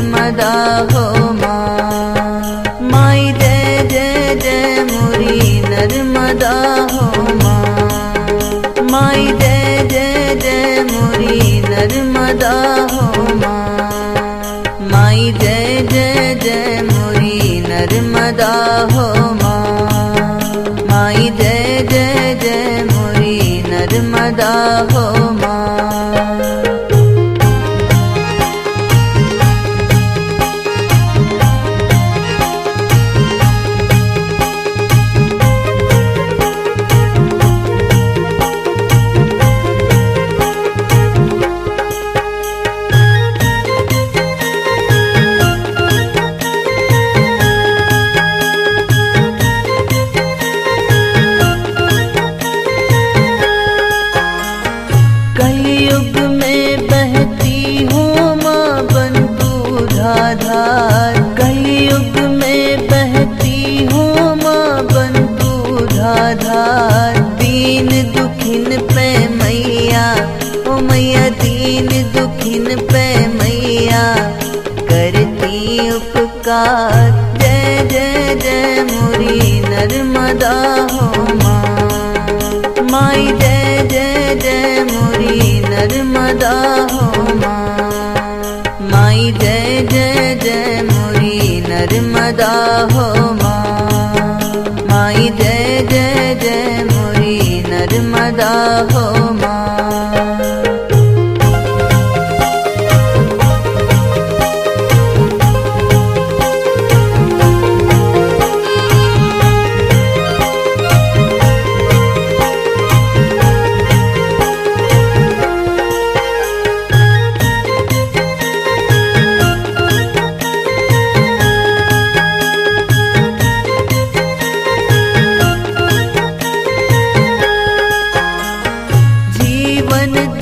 नर्मदा हो माँ। माई जय जय जय मोरी नर्मदा हो माँ। माई जय जय जय मोरी नर्मदा हो माँ। माई जय जय जय मोरी नर्मदा हो माँ। माई जय जय जय मोरी नर्मदा हो माँ। कलयुग में बहती हूँ माँ बन तू धाधार। कलयुग में बहती हूँ माँ बन तू धाधार। दीन दुखिन पे मैया ओ मैया दीन दुखिन पे मैया करती उपकार। जय जय जय मोरी नर्मदा हो माँ। माई जय जय जय मोरी नर्मदा हो माँ। माई जय जय जय मोरी नर्मदा हो माँ। माई जय जय जय मोरी नर्मदा हो माँ।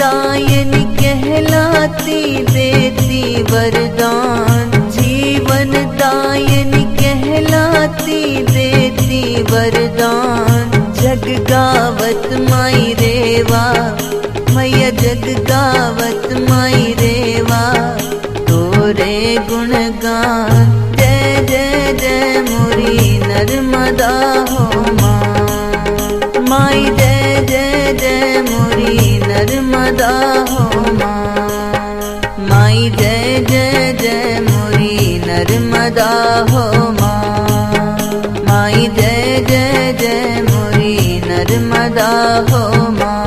दायन कहलाती देती वरदान। जीवन दायन कहलाती देती वरदान। जग गावत माई रेवा मैया जग गावत माई रेवा तोरे गुणगान। जय जय जय मोरी नर्मदा हो माँ। माई जय जय जय मोरी नर्मदा हो माँ। माई जय जय जय मोरी नर्मदा हो माँ। माई जय जय जय मोरी नर्मदा हो माँ।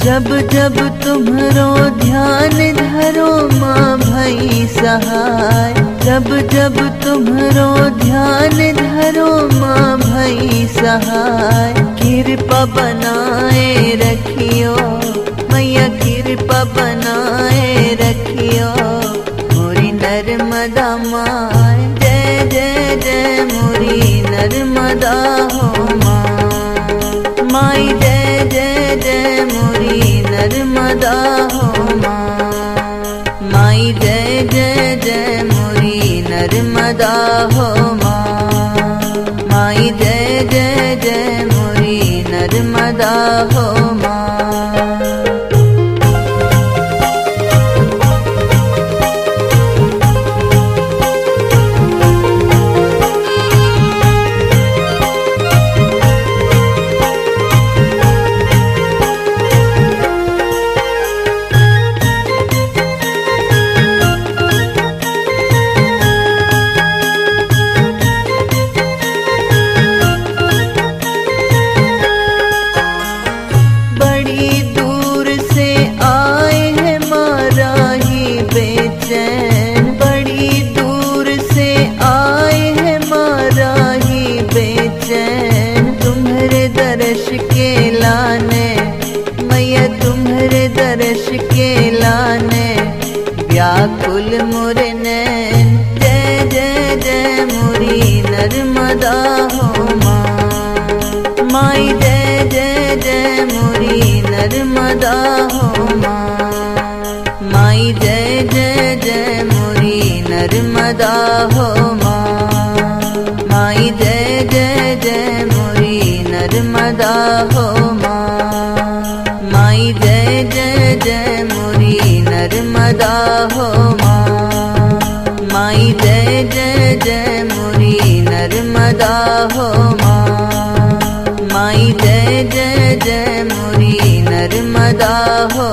जब जब तुम्हरो ध्यान धरो माँ भई सहाय। जब जब तुम्हरो ध्यान धरो माँ भई सहाय। कृपा बनाए रखियो मैया कृपा बनाए रखियो मोरी नर्मदा माँ। जय जय जय मोरी नर्मदा हो माँ। माई जय जय जय मोरी नर्मदा हो माँ। माई जय जय जय मोरी नर्मदा हो माँ। माई जय जय जय मोरी नर्मदा हो माँ। व्याकुल मोर नैन जय जय नर्मदा हो माँ। माई जय जय जय मोरी नर्मदा हो माँ। माई जय जय जय मोरी नर्मदा हो माँ। माई जय जय जय मोरी नर्मदा हो माँ। माई जय जय जय मोरी नर्मदा हो माँ। माई जय जय जय मोरी नर्मदा हो माँ। माई जय जय जय मोरी नर्मदा हो